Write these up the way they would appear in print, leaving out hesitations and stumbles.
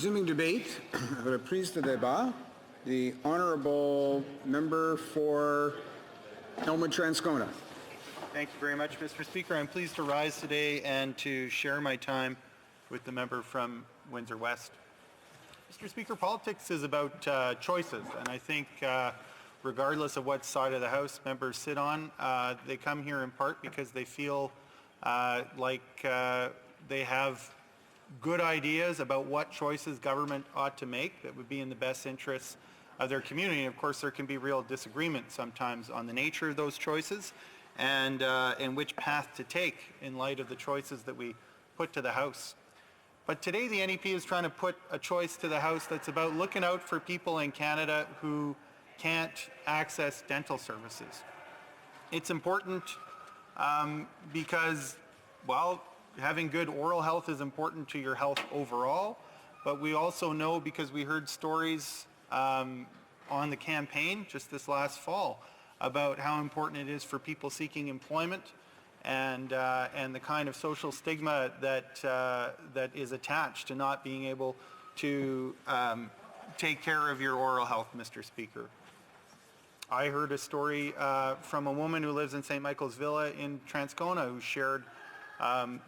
Resuming debate, la prise de débat, the honourable member for Elmwood-Transcona. Thank you very much, Mr. Speaker. I'm pleased to rise today and to share my time with the member from Windsor West. Mr. Speaker, politics is about choices, and I think regardless of what side of the House members sit on, they come here in part because they feel like they have good ideas about what choices government ought to make that would be in the best interests of their community. And of course, there can be real disagreement sometimes on the nature of those choices and which path to take in light of the choices that we put to the House. But today the NDP is trying to put a choice to the House that's about looking out for people in Canada who can't access dental services. It's important because, well, having good oral health is important to your health overall, but we also know, because we heard stories on the campaign just this last fall about how important it is for people seeking employment and the kind of social stigma that is attached to not being able to take care of your oral health, Mr. Speaker. I heard a story from a woman who lives in St. Michael's Villa in Transcona who shared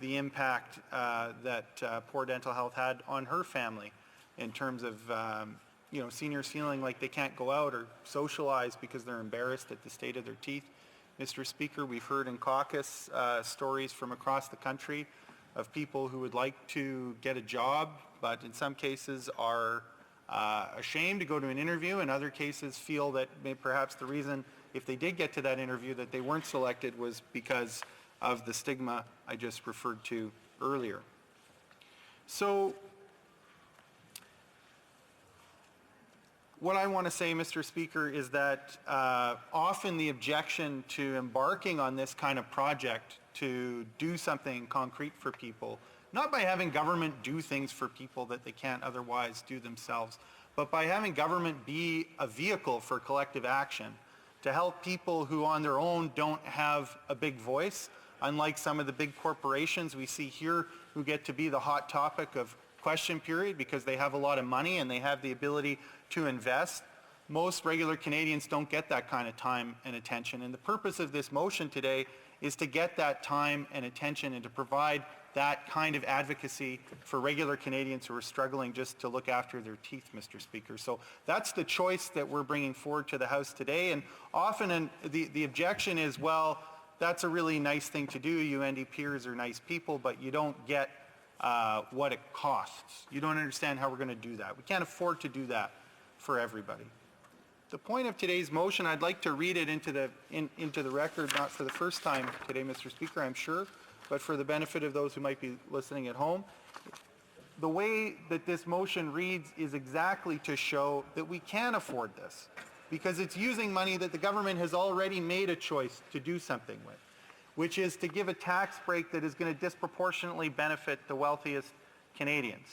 the impact that poor dental health had on her family in terms of seniors feeling like they can't go out or socialize because they're embarrassed at the state of their teeth. Mr. Speaker, we've heard in caucus stories from across the country of people who would like to get a job, but in some cases are ashamed to go to an interview. In other cases feel that perhaps the reason, if they did get to that interview, that they weren't selected was because of the stigma I just referred to earlier. So what I want to say, Mr. Speaker, is that often the objection to embarking on this kind of project to do something concrete for people, not by having government do things for people that they can't otherwise do themselves, but by having government be a vehicle for collective action to help people who on their own don't have a big voice, unlike some of the big corporations we see here who get to be the hot topic of question period because they have a lot of money and they have the ability to invest. Most regular Canadians don't get that kind of time and attention. And the purpose of this motion today is to get that time and attention and to provide that kind of advocacy for regular Canadians who are struggling just to look after their teeth, Mr. Speaker. So that's the choice that we're bringing forward to the House today. And often the objection is, well, that's a really nice thing to do. You NDPers are nice people, but you don't get what it costs. You don't understand how we're going to do that. We can't afford to do that for everybody. The point of today's motion, I'd like to read it into the record, not for the first time today, Mr. Speaker, I'm sure, but for the benefit of those who might be listening at home. The way that this motion reads is exactly to show that we can afford this, because it's using money that the government has already made a choice to do something with, which is to give a tax break that is going to disproportionately benefit the wealthiest Canadians.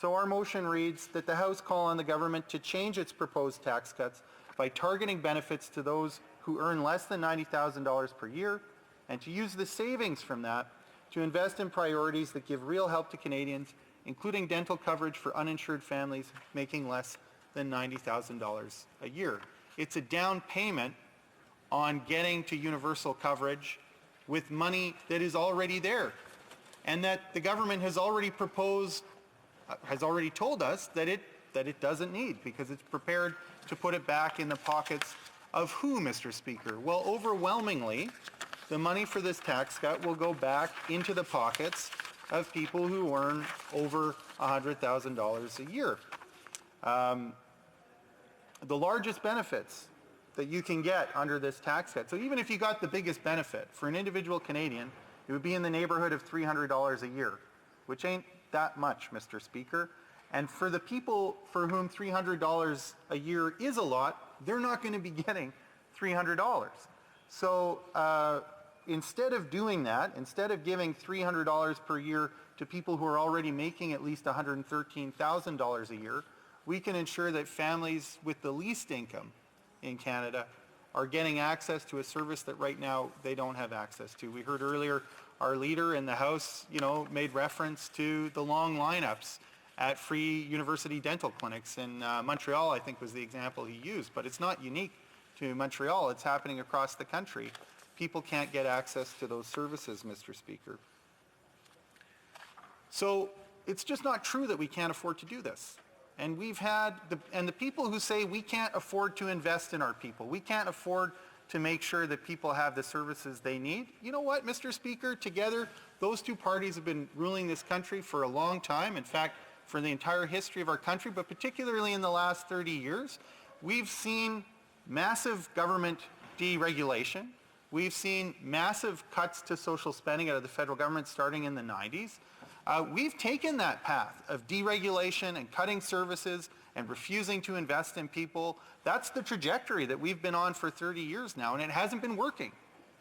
So our motion reads that the House call on the government to change its proposed tax cuts by targeting benefits to those who earn less than $90,000 per year, and to use the savings from that to invest in priorities that give real help to Canadians, including dental coverage for uninsured families making less than $90,000 a year. It's a down payment on getting to universal coverage with money that is already there, and that the government has already proposed, has already told us that it doesn't need, because it's prepared to put it back in the pockets of who, Mr. Speaker? Well, overwhelmingly, the money for this tax cut will go back into the pockets of people who earn over $100,000 a year. The largest benefits that you can get under this tax cut, so even if you got the biggest benefit for an individual Canadian, it would be in the neighborhood of $300 a year, which ain't that much, Mr. Speaker. And for the people for whom $300 a year is a lot, they're not going to be getting $300. So instead of doing that, instead of giving $300 per year to people who are already making at least $113,000 a year, we can ensure that families with the least income in Canada are getting access to a service that right now they don't have access to. We heard earlier our leader in the House, made reference to the long lineups at free university dental clinics in Montreal, I think was the example he used, but it's not unique to Montreal. It's happening across the country. People can't get access to those services, Mr. Speaker. So it's just not true that we can't afford to do this. And the people who say we can't afford to invest in our people, we can't afford to make sure that people have the services they need. You know what, Mr. Speaker, together, those two parties have been ruling this country for a long time. In fact, for the entire history of our country, but particularly in the last 30 years, we've seen massive government deregulation. We've seen massive cuts to social spending out of the federal government starting in the 90s. We've taken that path of deregulation and cutting services and refusing to invest in people. That's the trajectory that we've been on for 30 years now, and it hasn't been working.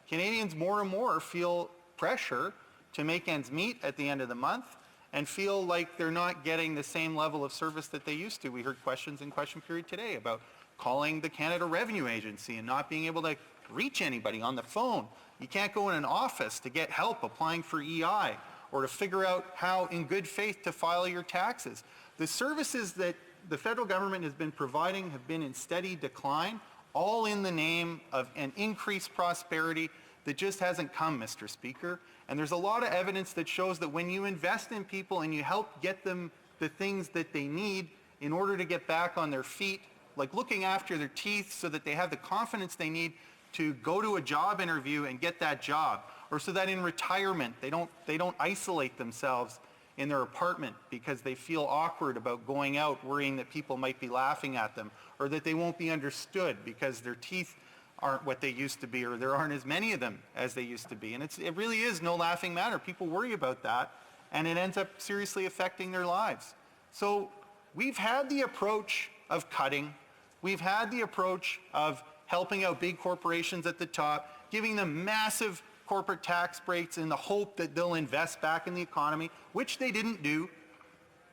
Canadians more and more feel pressure to make ends meet at the end of the month and feel like they're not getting the same level of service that they used to. We heard questions in question period today about calling the Canada Revenue Agency and not being able to reach anybody on the phone. You can't go in an office to get help applying for EI or to figure out how, in good faith, to file your taxes. The services that the federal government has been providing have been in steady decline, all in the name of an increased prosperity that just hasn't come, Mr. Speaker. And there's a lot of evidence that shows that when you invest in people and you help get them the things that they need in order to get back on their feet, like looking after their teeth so that they have the confidence they need to go to a job interview and get that job, or so that in retirement they don't isolate themselves in their apartment because they feel awkward about going out, worrying that people might be laughing at them, or that they won't be understood because their teeth aren't what they used to be, or there aren't as many of them as they used to be. And it really is no laughing matter. People worry about that, and it ends up seriously affecting their lives. So we've had the approach of cutting. We've had the approach of helping out big corporations at the top, giving them massive corporate tax breaks in the hope that they'll invest back in the economy, which they didn't do,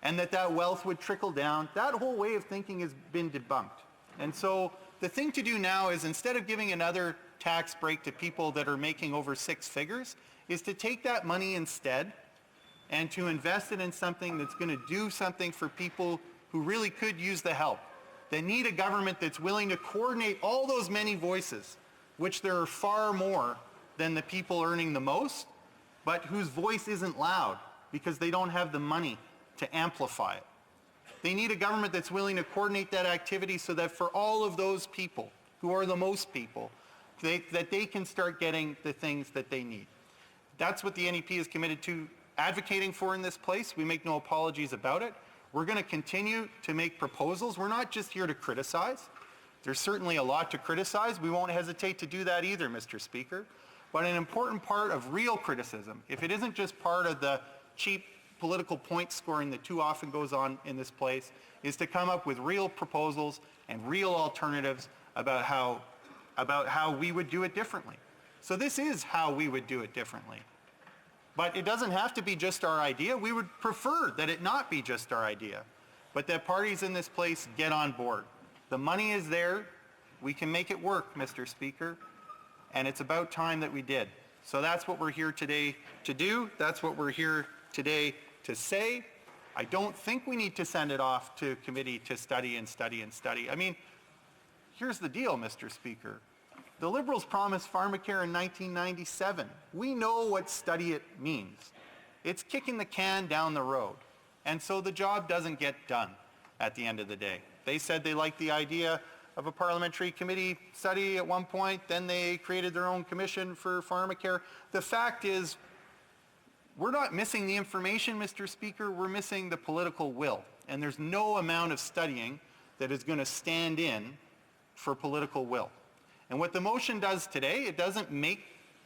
and that wealth would trickle down. That whole way of thinking has been debunked. And so the thing to do now is, instead of giving another tax break to people that are making over six figures, is to take that money instead and to invest it in something that's going to do something for people who really could use the help. They need a government that's willing to coordinate all those many voices, which there are far more than the people earning the most, but whose voice isn't loud because they don't have the money to amplify it. They need a government that's willing to coordinate that activity so that for all of those people, who are the most people, that they can start getting the things that they need. That's what the NDP is committed to advocating for in this place. We make no apologies about it. We're going to continue to make proposals. We're not just here to criticize. There's certainly a lot to criticize. We won't hesitate to do that either, Mr. Speaker. But an important part of real criticism, if it isn't just part of the cheap political point scoring that too often goes on in this place, is to come up with real proposals and real alternatives about how we would do it differently. So this is how we would do it differently. But it doesn't have to be just our idea. We would prefer that it not be just our idea, but that parties in this place get on board. The money is there. We can make it work, Mr. Speaker, and it's about time that we did. So that's what we're here today to do. That's what we're here today to say. I don't think we need to send it off to committee to study and study and study. I mean, here's the deal, Mr. Speaker. The Liberals promised pharmacare in 1997. We know what study it means. It's kicking the can down the road. And so the job doesn't get done at the end of the day. They said they liked the idea of a parliamentary committee study at one point, then they created their own commission for pharmacare. The fact is, we're not missing the information, Mr. Speaker, we're missing the political will. And there's no amount of studying that is going to stand in for political will. And what the motion does today, it doesn't make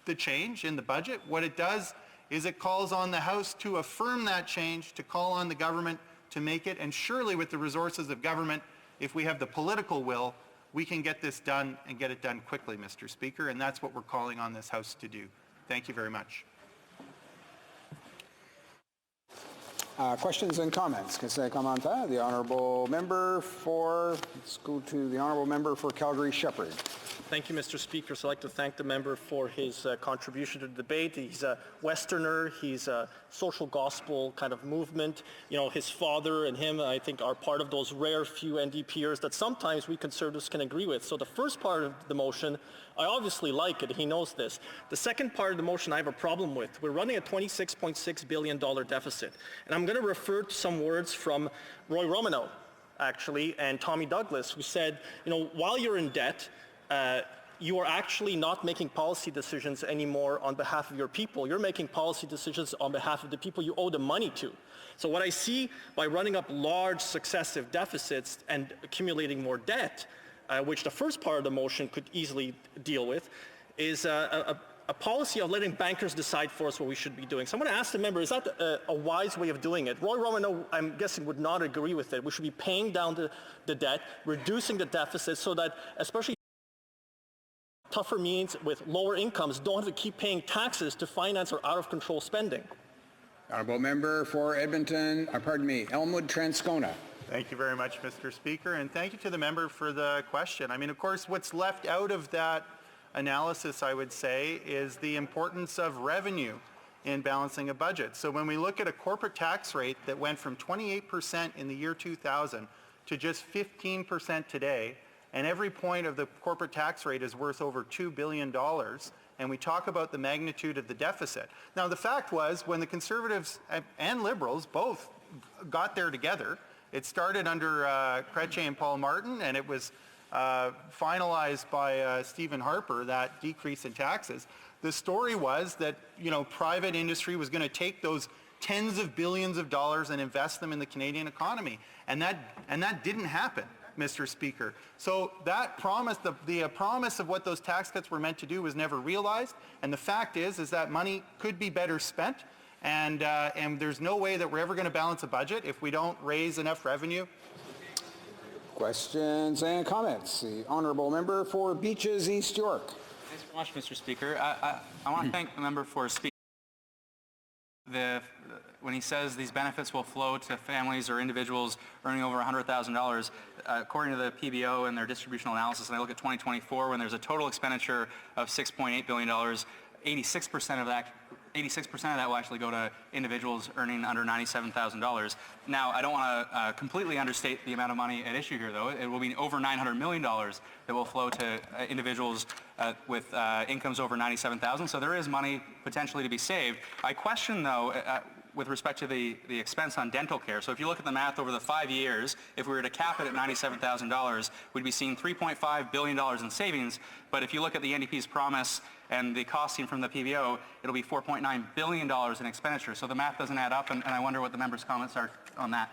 the change in the budget. What it does is it calls on the House to affirm that change, to call on the government to make it, and surely with the resources of government, if we have the political will, we can get this done and get it done quickly, Mr. Speaker, and that's what we're calling on this House to do. Thank you very much. Questions and comments? Question commentaire. The honourable member for, let's go to the honourable member for Calgary-Shepherd. Thank you, Mr. Speaker. So I'd like to thank the member for his contribution to the debate. He's a Westerner. He's a social gospel kind of movement. You know, his father and him, I think, are part of those rare few NDPers that sometimes we Conservatives can agree with. So the first part of the motion, I obviously like it. He knows this. The second part of the motion I have a problem with. We're running a $26.6 billion deficit. And I'm going to refer to some words from Roy Romanow, actually, and Tommy Douglas, who said, you know, while you're in debt, you are actually not making policy decisions anymore on behalf of your people. You're making policy decisions on behalf of the people you owe the money to. So what I see by running up large successive deficits and accumulating more debt, which the first part of the motion could easily deal with, is a policy of letting bankers decide for us what we should be doing. So I'm going to ask the member, is that a wise way of doing it? Roy Romanow, I'm guessing, would not agree with it. We should be paying down the debt, reducing the deficit so that especially tougher means with lower incomes don't have to keep paying taxes to finance our out-of-control spending. Honourable member for Edmonton, Elmwood Transcona. Thank you very much, Mr. Speaker, and thank you to the member for the question. I mean, of course, what's left out of that analysis, I would say, is the importance of revenue in balancing a budget. So when we look at a corporate tax rate that went from 28% in the year 2000 to just 15% today, and every point of the corporate tax rate is worth over $2 billion, and we talk about the magnitude of the deficit. Now, the fact was, when the Conservatives and Liberals both got there together, it started under Chrétien and Paul Martin, and it was finalized by Stephen Harper, that decrease in taxes. The story was that, you know, private industry was going to take those tens of billions of dollars and invest them in the Canadian economy, and that didn't happen, Mr. Speaker. So that promise, the promise of what those tax cuts were meant to do was never realized, and the fact is that money could be better spent, and there's no way that we're ever going to balance a budget if we don't raise enough revenue. Questions and comments. The honourable member for Beaches, East York. Thanks very much, Mr. Speaker. I want to thank the member for speaking. When he says these benefits will flow to families or individuals earning over $100,000, according to the PBO and their distributional analysis, and I look at 2024 when there's a total expenditure of $6.8 billion, 86% of that will actually go to individuals earning under $97,000. Now, I don't want to completely understate the amount of money at issue here, though. It will be over $900 million that will flow to individuals with incomes over $97,000. So there is money potentially to be saved. I question, though, with respect to the expense on dental care. So if you look at the math over the 5 years, if we were to cap it at $97,000, we'd be seeing $3.5 billion in savings. But if you look at the NDP's promise and the costing from the PBO, it'll be $4.9 billion in expenditure. So the math doesn't add up, and I wonder what the members' comments are on that.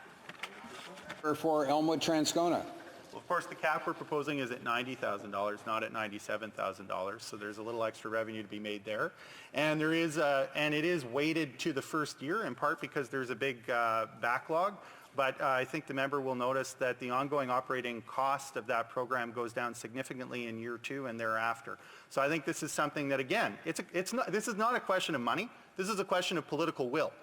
For Elmwood Transcona. Well, of course, the cap we're proposing is at $90,000, not at $97,000. So there's a little extra revenue to be made there, and there is, and it is weighted to the first year in part because there's a big backlog. But I think the member will notice that the ongoing operating cost of that program goes down significantly in year 2 and thereafter. So I think this is something that, again, this is not a question of money. This is a question of political will.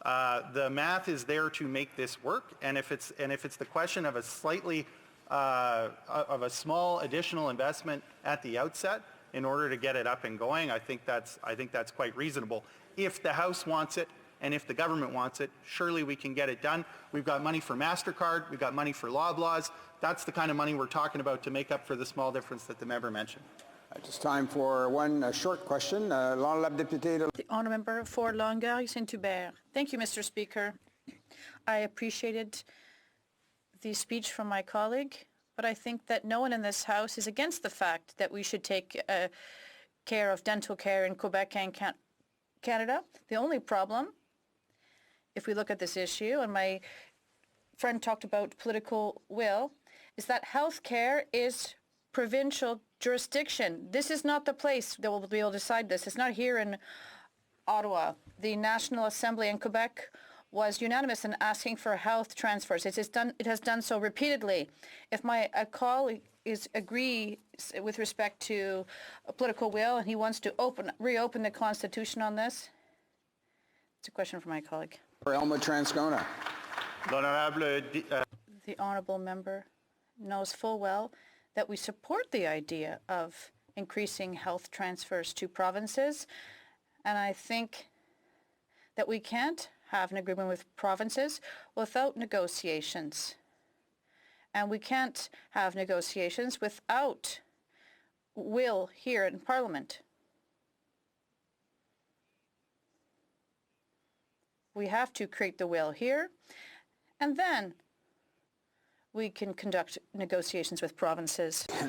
The math is there to make this work, and if it's the question of a slightly of a small additional investment at the outset in order to get it up and going, I think that's quite reasonable. If the House wants it, and if the government wants it, surely we can get it done. We've got money for MasterCard, we've got money for Loblaws. That's the kind of money we're talking about to make up for the small difference that the member mentioned. Just time for one short question. The honourable member for Longueuil Saint-Hubert. Thank you, Mr. Speaker. I appreciated the speech from my colleague, but I think that no one in this House is against the fact that we should take care of dental care in Quebec and Canada. The only problem, if we look at this issue, and my friend talked about political will, is that health care is provincial jurisdiction. This is not the place that will be able to decide this. It's not here in Ottawa. The National Assembly in Quebec was unanimous in asking for health transfers. It has done so repeatedly. If my colleague agrees with respect to a political will and he wants to reopen the Constitution on this, it's a question for my colleague. For Elma Transcona. The honourable member knows full well that we support the idea of increasing health transfers to provinces, and I think that we can't have an agreement with provinces without negotiations. And we can't have negotiations without will here in Parliament. We have to create the will here, and then we can conduct negotiations with provinces.